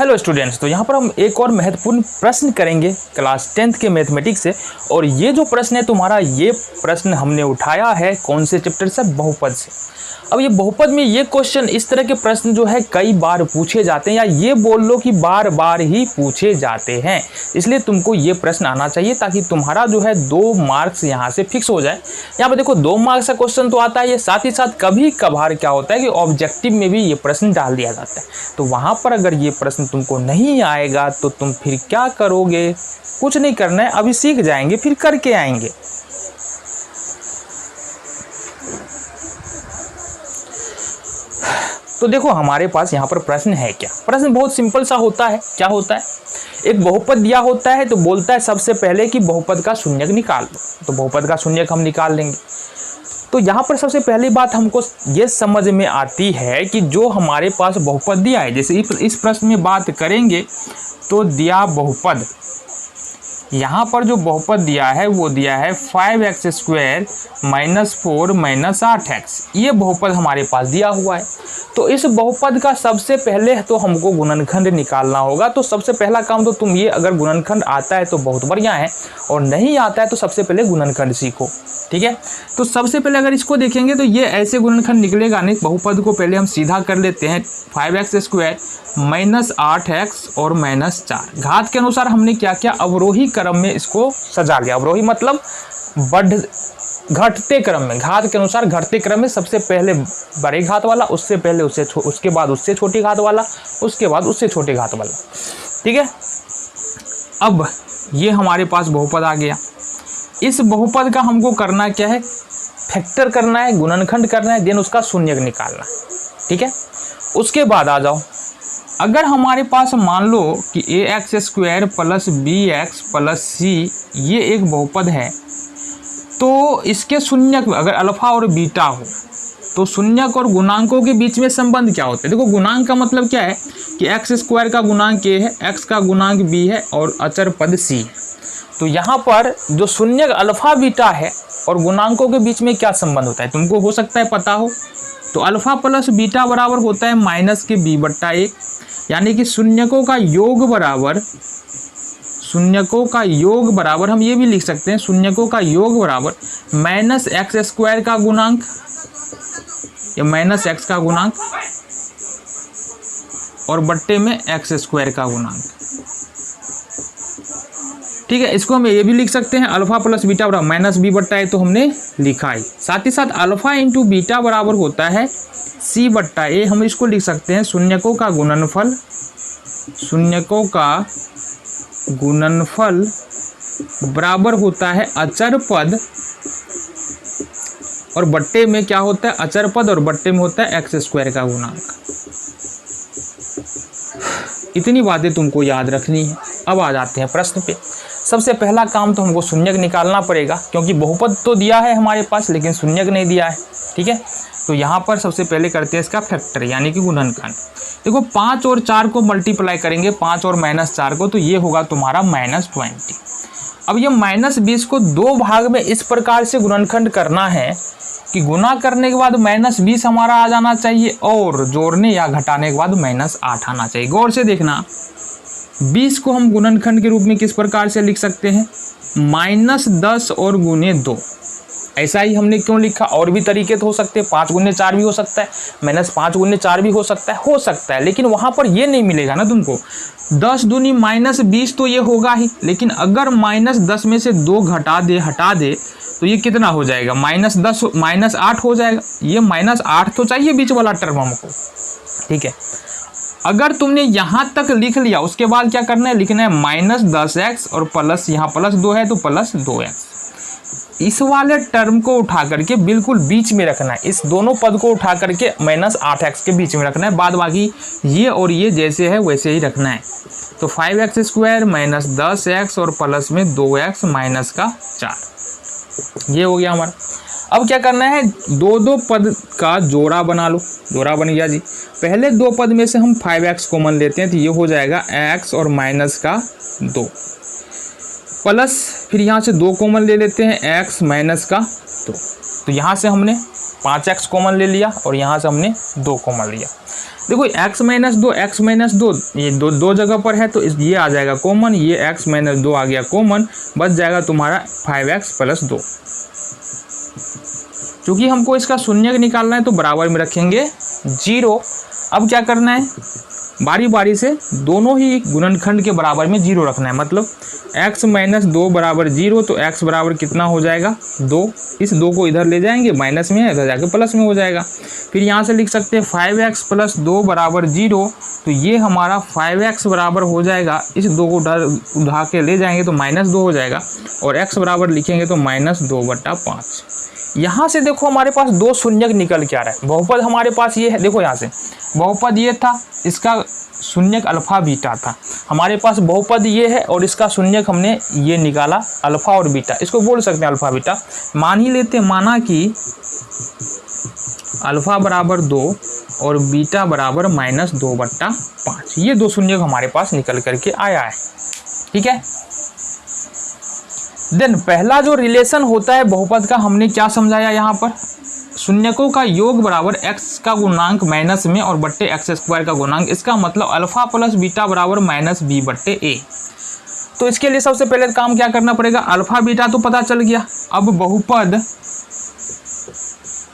Hello students, तो यहाँ पर हम एक और महत्वपूर्ण प्रश्न करेंगे क्लास 10th के मैथमेटिक्स से। और ये जो प्रश्न है तुम्हारा, ये प्रश्न हमने उठाया है कौन से चैप्टर से? बहुपद से। अब ये बहुपद में ये क्वेश्चन, इस तरह के प्रश्न जो है कई बार पूछे जाते हैं, या ये बोल लो कि बार बार ही पूछे जाते हैं। इसलिए तुमको ये प्रश्न आना चाहिए ताकि तुम्हारा जो है 2 मार्क्स यहाँ से फिक्स हो जाए। यहाँ पर देखो 2 मार्क्स का क्वेश्चन तो आता है, ये साथ ही साथ कभी कभार क्या होता है कि ऑब्जेक्टिव में भी ये प्रश्न डाल दिया जाता है। तो वहाँ पर अगर ये प्रश्न तुमको नहीं आएगा तो तुम फिर क्या करोगे? कुछ नहीं करना है, अभी सीख जाएंगे फिर करके आएंगे। तो देखो हमारे पास यहाँ पर प्रश्न है क्या? प्रश्न बहुत सिंपल सा होता है। क्या होता है? एक बहुपद दिया होता है तो बोलता है सबसे पहले कि बहुपद का शून्यक निकाल दो। तो बहुपद का शून्यक हम निकाल लेंगे। तो यहाँ पर सबसे पहली बात हमको ये समझ में आती है कि जो हमारे पास बहुपद दिया है, जैसे इस प्रश्न में बात करेंगे तो दिया बहुपद, यहाँ पर जो बहुपद दिया है वो दिया है 5x² - 4 - 8x। ये बहुपद हमारे पास दिया हुआ है। तो इस बहुपद का सबसे पहले तो हमको गुणनखंड निकालना होगा। तो सबसे पहला काम तो तुम ये, अगर गुणनखंड आता है तो बहुत बढ़िया है, और नहीं आता है तो सबसे पहले गुणनखंड सीखो। ठीक है, तो सबसे पहले अगर इसको देखेंगे तो ये ऐसे गुणनखंड निकलेगा नहीं। बहुपद को पहले हम सीधा कर लेते हैं। 5x² - 8x और -4। घात के अनुसार हमने क्या किया? अवरोही क्रम में इसको सजा लिया। अवरोही मतलब घटते क्रम में, घात के अनुसार घटते क्रम में। सबसे पहले बड़े घात वाला, उससे पहले उसके बाद उससे छोटी घात वाला, उसके बाद उससे छोटे घात वाला। ठीक है, अब ये हमारे पास बहुपद आ गया। इस बहुपद का हमको करना क्या है? फैक्टर करना है, गुणनखंड करना है, देन उसका शून्यक निकालना है। ठीक है, उसके बाद आ जाओ, अगर हमारे पास मान लो कि ax² + bx + c ये एक बहुपद है, तो इसके शून्यक अगर अल्फा और बीटा हो तो शून्यक और गुणांकों के बीच में संबंध क्या होता है? देखो गुणांक का मतलब क्या है कि x² का गुणांक a है, x का गुणांक b है और अचर पद c है। तो यहाँ पर जो शून्यक अल्फा बीटा है और गुणांकों के बीच में क्या संबंध होता है तुमको हो सकता है पता हो। तो अल्फा प्लस बीटा बराबर होता है -b/1, यानी कि शून्यकों का योग बराबर हम ये भी लिख सकते हैं, शून्यकों का योग बराबर -x² का गुणांक या -x का गुणांक और बट्टे में x² का गुणांक। ठीक है, इसको हम ये भी लिख सकते हैं, अल्फा प्लस बीटा बराबर -b/a, तो हमने लिखा है। साथ ही साथ अल्फा इंटू बीटा बराबर होता है c/a। हम इसको लिख सकते हैं शून्यकों का गुणनफल बराबर होता है अचर पद, और बट्टे में क्या होता है? अचर पद, और बट्टे में होता है x² का गुणांक। इतनी बातें तुमको याद रखनी है। अब आ जाते हैं प्रश्न पे। सबसे पहला काम तो हमको शून्यक निकालना पड़ेगा, क्योंकि बहुपद तो दिया है हमारे पास लेकिन शून्यक नहीं दिया है। ठीक है, तो यहाँ पर सबसे पहले करते हैं इसका फैक्टर यानी कि गुणनखंड। देखो 5 और 4 को मल्टीप्लाई करेंगे, 5 और -4 को, तो ये होगा तुम्हारा -20। अब ये -20 को 2 भाग में इस प्रकार से गुणनखंड करना है कि गुना करने के बाद -20 हमारा आ जाना चाहिए, और जोड़ने या घटाने के बाद -8 आना चाहिए। गौर से देखना, 20 को हम गुणनखंड के रूप में किस प्रकार से लिख सकते हैं? -10 और गुने 2। ऐसा ही हमने क्यों लिखा? और भी तरीके तो हो सकते हैं, 5 गुने 4 भी हो सकता है, -5 गुने 4 भी हो सकता है, लेकिन वहाँ पर ये नहीं मिलेगा ना तुमको। 10 दूनी -20 तो ये होगा ही, लेकिन अगर -10 में से 2 हटा दे तो ये कितना हो जाएगा? -10 -8 हो जाएगा। ये -8 तो चाहिए बीच वाला टर्म हमको। ठीक है, अगर तुमने यहाँ तक लिख लिया, उसके बाद क्या करना है? लिखना है -10x और प्लस, यहाँ +2 है तो +2x। इस वाले टर्म को उठा करके बिल्कुल बीच में रखना है। इस दोनों पद को उठा करके -8x के बीच में रखना है। बाद बाकी ये और ये जैसे है वैसे ही रखना है। तो 5x² - 10x और प्लस में 2x -4, ये हो गया हमारा। अब क्या करना है? 2 पद का जोड़ा बना लो। जोड़ा बन गया जी। पहले 2 पद में से हम 5x कॉमन लेते हैं, तो ये हो जाएगा x और -2 प्लस, फिर यहाँ से 2 कॉमन ले लेते हैं, x -2। तो यहाँ से हमने 5x कॉमन ले लिया और यहाँ से हमने 2 कॉमन लिया। देखो x माइनस 2 ये दो जगह पर है तो ये आ जाएगा कॉमन, ये x माइनस 2 आ गया कॉमन, बच जाएगा तुम्हारा 5x प्लस 2। क्योंकि हमको इसका शून्यक निकालना है तो बराबर में रखेंगे 0। अब क्या करना है, बारी बारी से दोनों ही गुणनखंड के बराबर में 0 रखना है। मतलब x माइनस 2 बराबर 0, तो x बराबर कितना हो जाएगा 2। इस 2 को इधर ले जाएंगे, माइनस में है इधर जाके प्लस में हो जाएगा। फिर यहाँ से लिख सकते हैं 5x प्लस 2 बराबर 0, तो ये हमारा 5x बराबर हो जाएगा, इस 2 को उठा के ले जाएंगे तो माइनस 2 हो जाएगा, और x बराबर लिखेंगे तो माइनस 2/5। यहाँ से देखो हमारे पास दो शून्यक निकल के आ रहा है। बहुपद हमारे पास ये है, देखो यहाँ से बहुपद ये था, इसका शून्यक अल्फा बीटा था। हमारे पास बहुपद ये है और इसका शून्यक हमने ये निकाला अल्फा और बीटा, इसको बोल सकते हैं अल्फा बीटा। मान ही लेते हैं, माना कि अल्फा बराबर 2 और बीटा बराबर माइनस 2/5। ये दो शून्यक हमारे पास निकल करके आया है, ठीक है। देन पहला जो रिलेशन होता है बहुपद का, हमने क्या समझाया यहाँ पर, शून्यकों का योग बराबर x का गुणांक माइनस में और बट्टे x² का गुणांक। इसका मतलब अल्फा प्लस बीटा बराबर माइनस b/a। तो इसके लिए सबसे पहले काम क्या करना पड़ेगा, अल्फा बीटा तो पता चल गया। अब बहुपद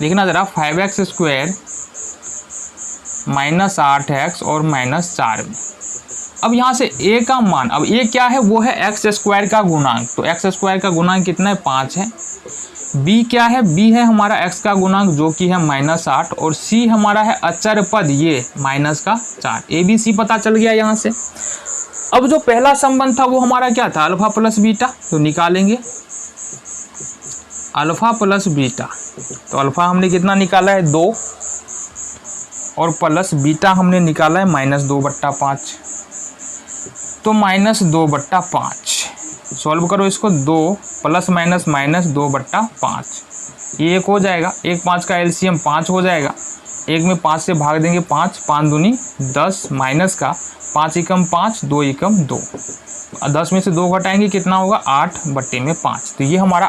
देखना जरा, 5x² माइनस 8x और माइनस 4 में। अब यहाँ से a का मान, अब a क्या है, वो है x² का गुणांक, तो x² का गुणांक कितना है 5 है। b क्या है, b है हमारा x का गुणांक जो कि है -8, और c हमारा है अचर पद ये माइनस का 4। a b c पता चल गया यहाँ से। अब जो पहला संबंध था वो हमारा क्या था, अल्फा प्लस बीटा, तो निकालेंगे अल्फा प्लस बीटा। तो अल्फा हमने कितना निकाला है 2, और प्लस बीटा हमने निकाला है -2/5, तो -2/5। सॉल्व करो इसको, 2 प्लस माइनस -2/5, ये 1 हो जाएगा। 1 5 का एलसीएम 5 हो जाएगा, 1 में 5 से भाग देंगे 5, 5 दूनी 10, माइनस का 5 एकम 5, 2 एकम 2, 10 में से 2 घटाएंगे कितना होगा 8/5। तो ये हमारा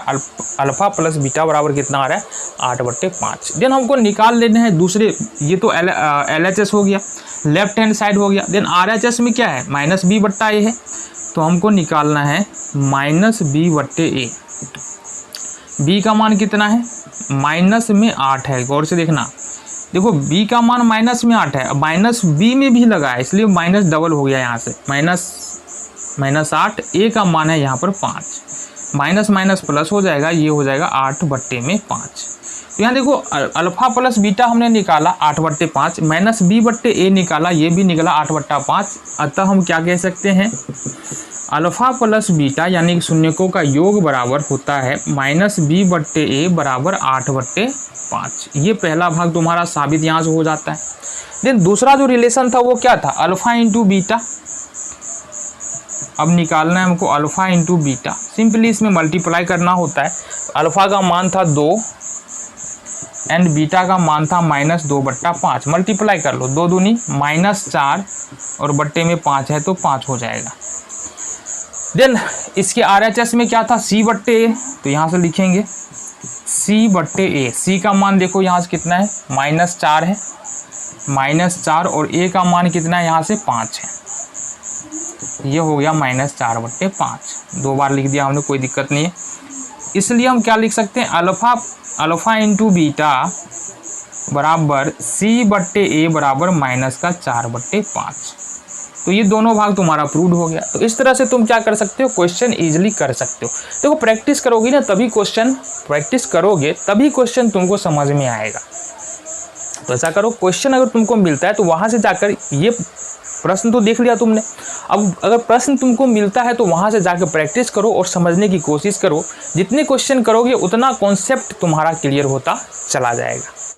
अल्फा प्लस बीटा बराबर कितना आ रहा है 8/5। देन हमको निकाल लेने हैं दूसरे, ये तो LHS हो गया, लेफ्ट हैंड साइड हो गया। देन RHS में क्या है, -b/a है, तो हमको निकालना है -b/a। b का मान कितना है, माइनस में 8 है, गौर से देखना। देखो b का मान माइनस में 8 है, माइनस b में भी लगा है, इसलिए माइनस डबल हो गया यहाँ से, -8। a का मान है यहाँ पर 5, माइनस माइनस प्लस हो जाएगा, ये हो जाएगा 8/5। तो यहाँ देखो अल्फा प्लस बीटा हमने निकाला 8/5, माइनस b/a निकाला, ये भी निकला 8/5। अतः हम क्या कह सकते हैं, अल्फा प्लस बीटा यानी कि शून्यकों का योग बराबर होता है -b/a बराबर 8/5। ये पहला भाग तुम्हारा साबित यहाँ से हो जाता है। देन दूसरा जो रिलेशन था वो क्या था, अल्फा इंटू बीटा। अब निकालना है हमको अल्फा इंटू बीटा, सिंपली इसमें मल्टीप्लाई करना होता है। अल्फा का मान था 2 एंड बीटा का मान था -2/5, मल्टीप्लाई कर लो, 2 दूनी -4 और बट्टे में 5 है तो 5 हो जाएगा। देन इसके RHS में क्या था, c/a, तो यहाँ से लिखेंगे c/a। c का मान देखो यहाँ से कितना है -4 है, -4, और a का मान कितना है यहाँ से 5 है, ये हो गया -4/5। 2 बार लिख दिया हमने, कोई दिक्कत नहीं है। इसलिए हम क्या लिख सकते हैं, अल्फा इंटू बीटा बराबर c/a बराबर -4/5। तो ये दोनों भाग तुम्हारा प्रूव हो गया। तो इस तरह से तुम क्या कर सकते हो, क्वेश्चन इजीली कर सकते हो। देखो प्रैक्टिस करोगे ना तभी क्वेश्चन तुमको समझ में आएगा। तो ऐसा करो, क्वेश्चन अगर तुमको मिलता है तो वहाँ से जाकर, ये प्रश्न तो देख लिया तुमने, अब अगर प्रश्न तुमको मिलता है तो वहाँ से जाकर प्रैक्टिस करो और समझने की कोशिश करो। जितने क्वेश्चन करोगे उतना कॉन्सेप्ट तुम्हारा क्लियर होता चला जाएगा।